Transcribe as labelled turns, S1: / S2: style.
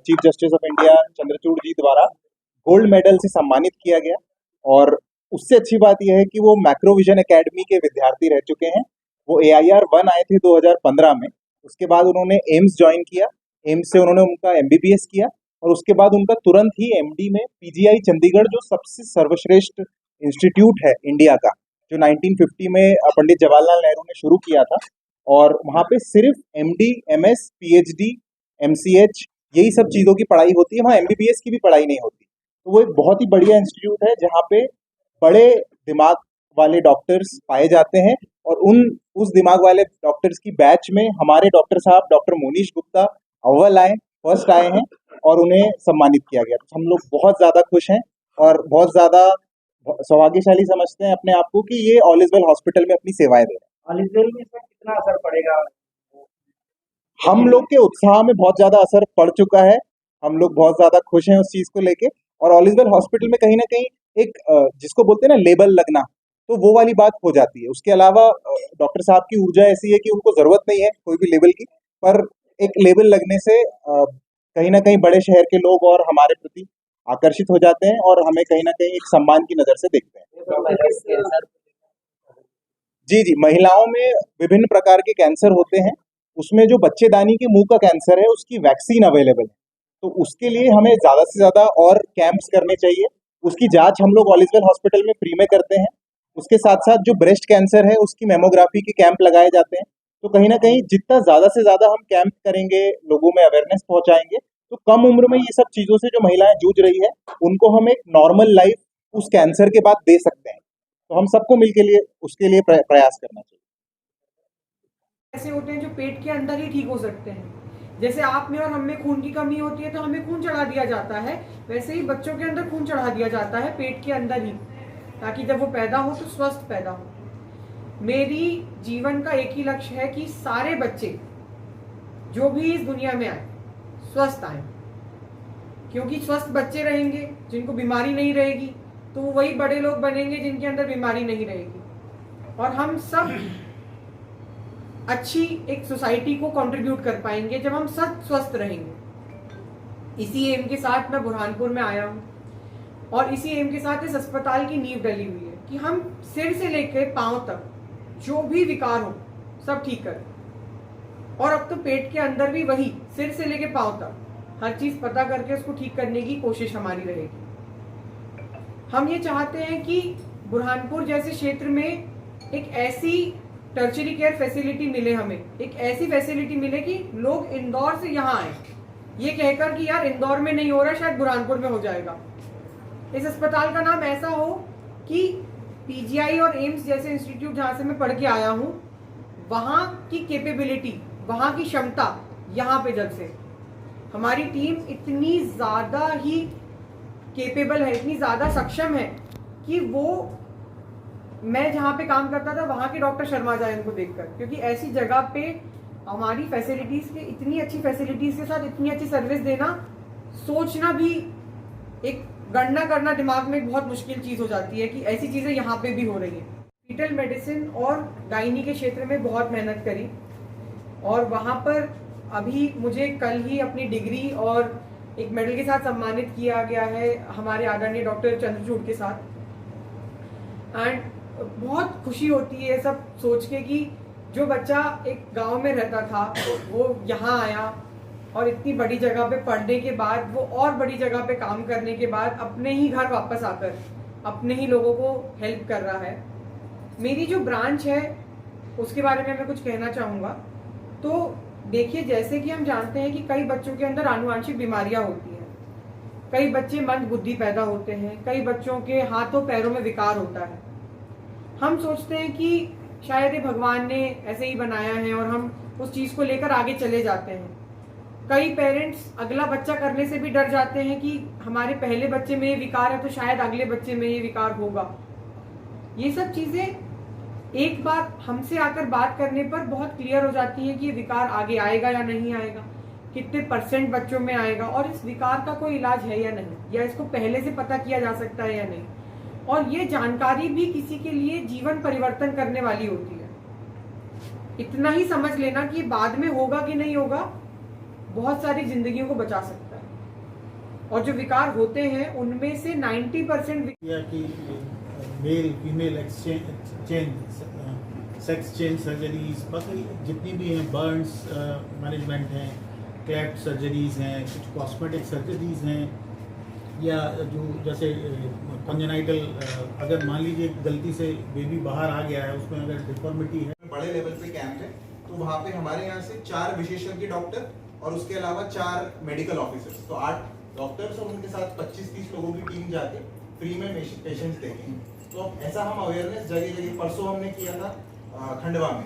S1: Chief justice of India Chandrachud ji द्वारा gold medal से सम्मानित किया गया। और उससे अच्छी बात यह है कि वो मैक्रोविजन एकेडमी के विद्यार्थी रह चुके हैं। वो AIR 1 आए थे 2015 में। उसके बाद उन्होंने एम्स ज्वाइन किया, एम्स से उन्होंने उनका MBBS किया और उसके बाद उनका तुरंत ही MD में PGI चंडीगढ़, जो सबसे सर्वश्रेष्ठ इंस्टीट्यूट है इंडिया का, जो 1950 में पंडित जवाहरलाल नेहरू ने शुरू किया था। और वहाँ पे सिर्फ MD, MS, PhD, MCH यही सब चीज़ों की पढ़ाई होती है, वहाँ MBBS की भी पढ़ाई नहीं होती। तो वो एक बहुत ही बढ़िया इंस्टीट्यूट है जहाँ पे बड़े दिमाग वाले डॉक्टर्स पाए जाते हैं। और उस दिमाग वाले डॉक्टर्स की बैच में हमारे डॉक्टर साहब डॉक्टर मोनीश गुप्ता फर्स्ट आए हैं और उन्हें सम्मानित किया गया। तो हम लोग बहुत ज़्यादा खुश हैं और बहुत ज़्यादा सौभाग्यशाली समझते हैं अपने आप को कि ये ऑल इज वेल हॉस्पिटल में अपनी सेवाएं दे रहे हैं।
S2: ऑल इज वेल में इसका कितना असर पड़ेगा?
S1: हम लोग के उत्साह में बहुत ज़्यादा असर पड़ चुका है। हम लोग बहुत ज़्यादा खुश हैं उस चीज़ को लेके। और ऑल इज वेल हॉस्पिटल में कहीं ना कहीं एक जिसको बोलते हैं ना लेबल लगना, तो वो वाली बात हो जाती है। उसके अलावा डॉक्टर साहब की ऊर्जा ऐसी है कि उनको ज़रूरत नहीं है कोई भी लेबल की, पर एक लेबल लगने से कहीं ना कहीं बड़े शहर के लोग और हमारे प्रति आकर्षित हो जाते हैं और हमें कहीं ना कहीं एक सम्मान की नज़र से देखते हैं। जी, महिलाओं में विभिन्न प्रकार के कैंसर होते हैं। उसमें जो बच्चेदानी के मुंह का कैंसर है उसकी वैक्सीन अवेलेबल है, तो उसके लिए हमें ज़्यादा से ज़्यादा और कैंप्स करने चाहिए। उसकी जांच हम लोग ऑल इज वेल हॉस्पिटल में फ्री में करते हैं। उसके साथ साथ जो ब्रेस्ट कैंसर है उसकी मेमोग्राफी के कैंप लगाए जाते हैं। तो कहीं ना कहीं जितना ज़्यादा से ज़्यादा हम कैंप करेंगे, लोगों में अवेयरनेस पहुंचाएंगे, तो कम उम्र में ये सब चीज़ों से जो महिलाएं जूझ रही है उनको हम एक नॉर्मल लाइफ उस कैंसर के बाद दे सकते हैं। तो हम सबको उसके लिए प्रयास करना चाहिए।
S3: ऐसे होते हैं जो पेट के अंदर ही ठीक हो सकते हैं। जैसे आप में और हम में खून की कमी होती है तो हमें खून चढ़ा दिया जाता है, वैसे ही बच्चों के अंदर खून चढ़ा दिया जाता है पेट के अंदर ही, ताकि जब वो पैदा हो तो स्वस्थ पैदा हो। मेरी जीवन का एक ही लक्ष्य है कि सारे बच्चे जो भी इस दुनिया में आए स्वस्थ आए, क्योंकि स्वस्थ बच्चे रहेंगे जिनको बीमारी नहीं रहेगी तो वो वही बड़े लोग बनेंगे जिनके अंदर बीमारी नहीं रहेगी। और हम सब अच्छी एक सोसाइटी को कंट्रीब्यूट कर पाएंगे जब हम सब स्वस्थ रहेंगे। इसी एम के साथ मैं बुरहानपुर में आया हूँ और इसी एम के साथ इस अस्पताल की नींव डली हुई है कि हम सिर से लेकर पांव तक जो भी विकार हो सब ठीक करें। और अब तो पेट के अंदर भी वही सिर से लेकर पांव तक हर चीज पता करके उसको ठीक करने की कोशिश हमारी रहेगी। हम ये चाहते हैं कि बुरहानपुर जैसे क्षेत्र में एक ऐसी टर्शरी केयर फैसिलिटी मिले, हमें एक ऐसी फैसिलिटी मिले कि लोग इंदौर से यहाँ आए ये कहकर कि यार इंदौर में नहीं हो रहा शायद बुरहानपुर में हो जाएगा। इस अस्पताल का नाम ऐसा हो कि PGI और एम्स जैसे इंस्टीट्यूट जहाँ से मैं पढ़ के आया हूँ वहाँ की कैपेबिलिटी, वहाँ की क्षमता यहाँ पे जब से हमारी टीम इतनी ज़्यादा ही कैपेबल है, इतनी ज़्यादा सक्षम है कि वो मैं जहाँ पे काम करता था वहाँ के डॉक्टर शर्मा जाए उनको देखकर, क्योंकि ऐसी जगह पे हमारी फैसिलिटीज के इतनी अच्छी फैसिलिटीज के साथ इतनी अच्छी सर्विस देना, सोचना भी एक गणना करना दिमाग में एक बहुत मुश्किल चीज़ हो जाती है कि ऐसी चीज़ें यहाँ पे भी हो रही है। फीटल मेडिसिन और गायनी के क्षेत्र में बहुत मेहनत करी और वहाँ पर अभी मुझे कल ही अपनी डिग्री और एक मेडल के साथ सम्मानित किया गया है हमारे आदरणीय डॉक्टर चंद्रचूड़ के साथ। एंड बहुत खुशी होती है सब सोच के कि जो बच्चा एक गांव में रहता था वो यहाँ आया और इतनी बड़ी जगह पे पढ़ने के बाद, वो और बड़ी जगह पे काम करने के बाद अपने ही घर वापस आकर अपने ही लोगों को हेल्प कर रहा है। मेरी जो ब्रांच है उसके बारे में मैं कुछ कहना चाहूँगा। तो देखिए, जैसे कि हम जानते हैं कि कई बच्चों के अंदर आनुवांशिक बीमारियाँ होती हैं, कई बच्चे मंद बुद्धि पैदा होते हैं, कई बच्चों के हाथों पैरों में विकार होता है। हम सोचते हैं कि शायद ये भगवान ने ऐसे ही बनाया है और हम उस चीज़ को लेकर आगे चले जाते हैं। कई पेरेंट्स अगला बच्चा करने से भी डर जाते हैं कि हमारे पहले बच्चे में ये विकार है तो शायद अगले बच्चे में ये विकार होगा। ये सब चीज़ें एक बार हमसे आकर बात करने पर बहुत क्लियर हो जाती है कि ये विकार आगे आएगा या नहीं आएगा, कितने % बच्चों में आएगा और इस विकार का कोई इलाज है या नहीं, या इसको पहले से पता किया जा सकता है या नहीं। और ये जानकारी भी किसी के लिए जीवन परिवर्तन करने वाली होती है। इतना ही समझ लेना कि बाद में होगा कि नहीं होगा बहुत सारी जिंदगियों को बचा सकता है। और जो विकार होते हैं उनमें से 90%
S4: या कि male female exchange sex change surgeries, बाकी जितनी भी हैं, बर्न्स मैनेजमेंट हैं, क्लैफ्ट सर्जरीज हैं, कुछ कॉस्मेटिक सर्जरीज हैं, या जो जैसे कंजेनाइटल, अगर मान लीजिए गलती से बेबी बाहर आ गया है, उसमें अगर डिफॉर्मिटी है,
S5: बड़े लेवल पे कैंप है, तो वहाँ पे हमारे यहाँ से 4 विशेषज्ञ डॉक्टर और उसके अलावा 4 मेडिकल ऑफिसर्स, तो 8 डॉक्टर्स और उनके साथ 25-30 लोगों की टीम जाके फ्री में पेशेंट्स देखेंगे। तो ऐसा हम अवेयरनेस जगह जगह, परसों हमने किया था खंडवा में,